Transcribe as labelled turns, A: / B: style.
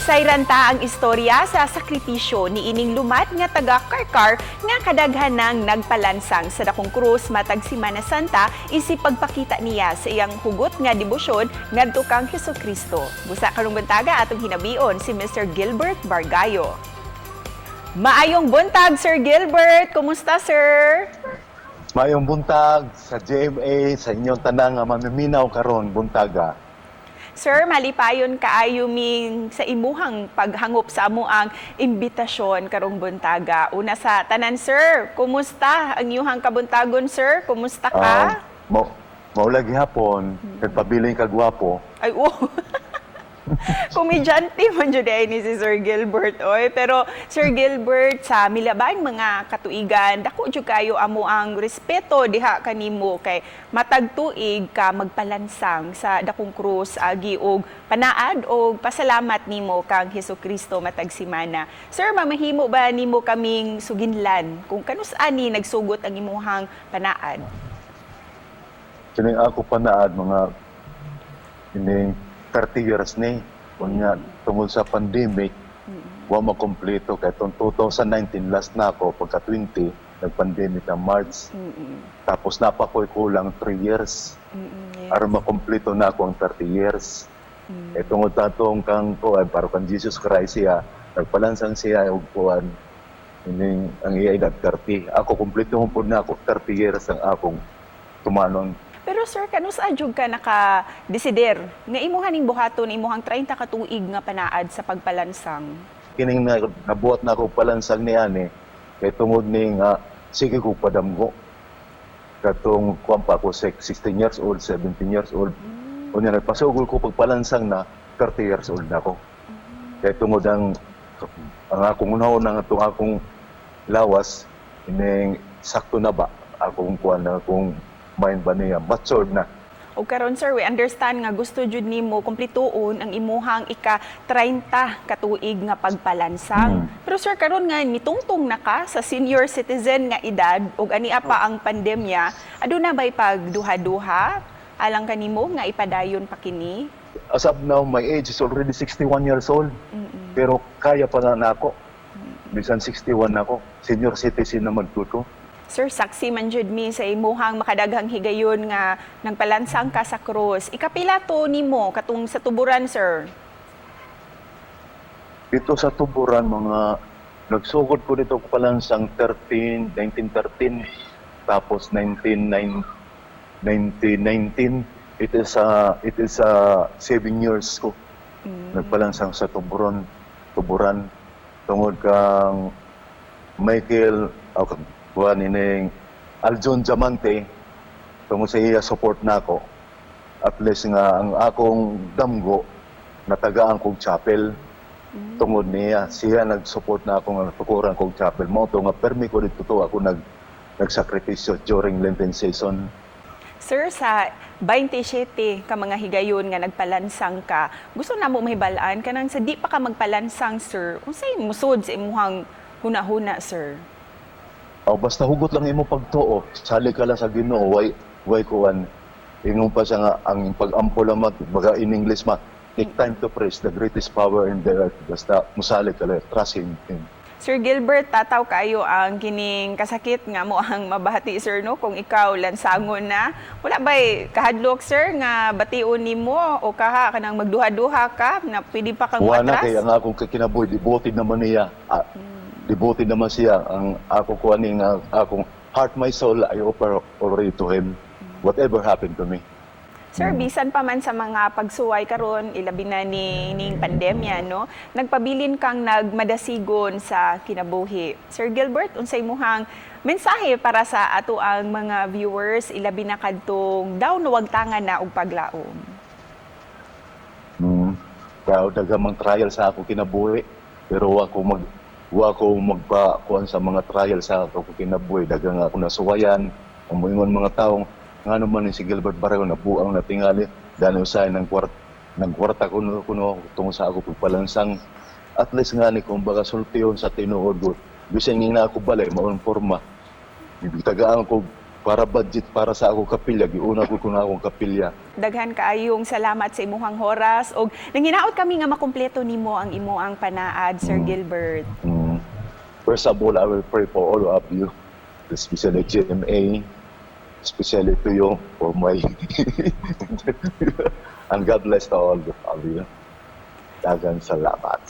A: Sayranta ang istorya sa sakripisyo ni ining lumat nga taga Karkar nga kadaghan ng nagpalansang sa dakong krus matag Semana Santa isip pagpakita niya sa iyang hugot nga debosyon ngadto kang Hesukristo. Busa karong buntaga atong hinabion si Mr. Gilbert Bargayo. Maayong buntag, Sir Gilbert. Kumusta, sir?
B: Maayong buntag sa GMA, sa inyong tanang nga mamiminaw karon buntaga.
A: Sir, malipayon kaayo ming sa imuhang paghangop sa amo ang imbitasyon karong buntaga. Una sa tanan, sir, kumusta ang iyong kabuntagon, sir? Kumusta ka?
B: Maulagi hapon, nagpabiling kagwapo.
A: Ay, komedyante man jud ni si Sir Gilbert oy, pero Sir Gilbert sa milabang mga katuigan dako jud kayo amo ang respeto diha kanimo kay matag tuig ka magpalansang sa dakong krus agi og panaad og pasalamat nimo kang Hesukristo matag semana. Sir, mamahimo ba nimo kaming suginlan kung kanus-ani nagsugot ang imuhang panaad?
B: Kining ako panaad mga ining 30 years ni kunya tungod sa pandemic wa makompleto kay 2019 last na ako pagka 20 nag-pandemic na March. Tapos napakoy kulang 3 years aron makompleto na ako ang 30 years. Tungod tatong kang kuan para kan Jesus Christ siya nagpalansang siya og kuan ining ang iya edad 30. Ako kompleto pud na ako 30 years ang akong tumanon.
A: Pero sir, kanus adjug ka naka-desider nga imuhan ning buhaton imuhang 30 ka tuig nga panaad sa pagpalansang?
B: Kining nabuhat na ako palansang ni ani kay tungod ning sige ko padamgo. Katong kuan pa ako 16 years old, 17 years old. Unya nagpasugol ko pagpalansang na 30 years old na ako. Kay tungod ang akong unahon nga akong lawas ining sakto na ba akong kuan na akong mind ba niya, matured na.
A: O karon sir, we understand nga gusto jud nimo kumplituon ang imuhang ika-30 katuig nga pagpalansang. Pero sir, karon nga mitungtong na ka sa senior citizen nga edad ug ania pa ang pandemya, aduna ba'y pagduha-duha alang kanimo nga ipadayon pa kini?
B: As of now, my age is already 61 years old. Pero kaya pa na ako. Bisan 61 na ako. Senior citizen naman po ko.
A: Sir, saksi man jud mi sa imuhang makadaghang higayon nga nagpalansang ka sa krus. Ikapila to nimo katong sa tuburan, sir?
B: Dito sa tuburan, mga nagsugod ko dito palansang 1913, tapos 1919. It is 7 years ko. Nagpalansang sa tuburan tungod kang Michael kuan ining Aljon Diamante tungod sa iya support nako. At least nga ang akong damgo natagaan kog chapel. Tungod niya siya nag-support na ako nga tukuran kog chapel. Mao to nga permi ko dito to ako nagsakripisyo during Lenten season.
A: Sir, sa 27 ka mga higayon nga nagpalansang ka, gusto na mo mahibalaan kanang sa di pa ka magpalansang, sir, unsay musod sa imuhang huna-huna, sir?
B: Basta hugot lang imo pagtuo, sali ka lang sa Ginoo, way kuan. Ingon pa siya nga ang pag-ampo lang baga in English take time to praise the greatest power in the earth. Basta musali ka lang, trust in Him.
A: Sir Gilbert, tataw kayo ang kining kasakit nga mo ang mabahati, sir, no? Kung ikaw lansangon na, wala ba'y kahadlok, sir, nga bation nimo o kanang magduha-duha ka na pwede pa kang
B: Wala
A: matras?
B: kay ang akong kinabuhi, devoted naman niya. Devoted naman siya. Ang ako kuaning akong heart, my soul, I offer already to Him. Whatever happened to me.
A: Sir, bisan pa man sa mga pagsuway karon ilabi na ning pandemya, no? Nagpabilin kang nagmadasigon sa kinabuhi. Sir Gilbert, unsay muhang mensahe para sa ato ang mga viewers ilabi na kadtong daw nuwagtangan na og paglaom?
B: Kaya dagamang trial sa ako kinabuhi. Pero wa ko magpakuan sa mga trial sa ako kinabuhi. Dagang ako nasuwayan. Ang moingon mga taong nga naman si Gilbert Bargayo nabuang na tingali dahil usay ng kwarta kuno tungod sa ako pagpalansang. At least nga ni kung baga sultiyon sa tinuod ko. Bisan nga ako balay maong forma. Bibitagaan ko para budget para sa akong kapilya, giuna ko kung akong kapilya.
A: Daghan kaayong salamat sa imuhang oras og nanginaot kami nga makumpleto nimo ang imuang panaad, Sir Gilbert.
B: Mm. First of all, I will pray for all of you, especially GMA, especially to you for my and God bless to all of you. Daghang salamat.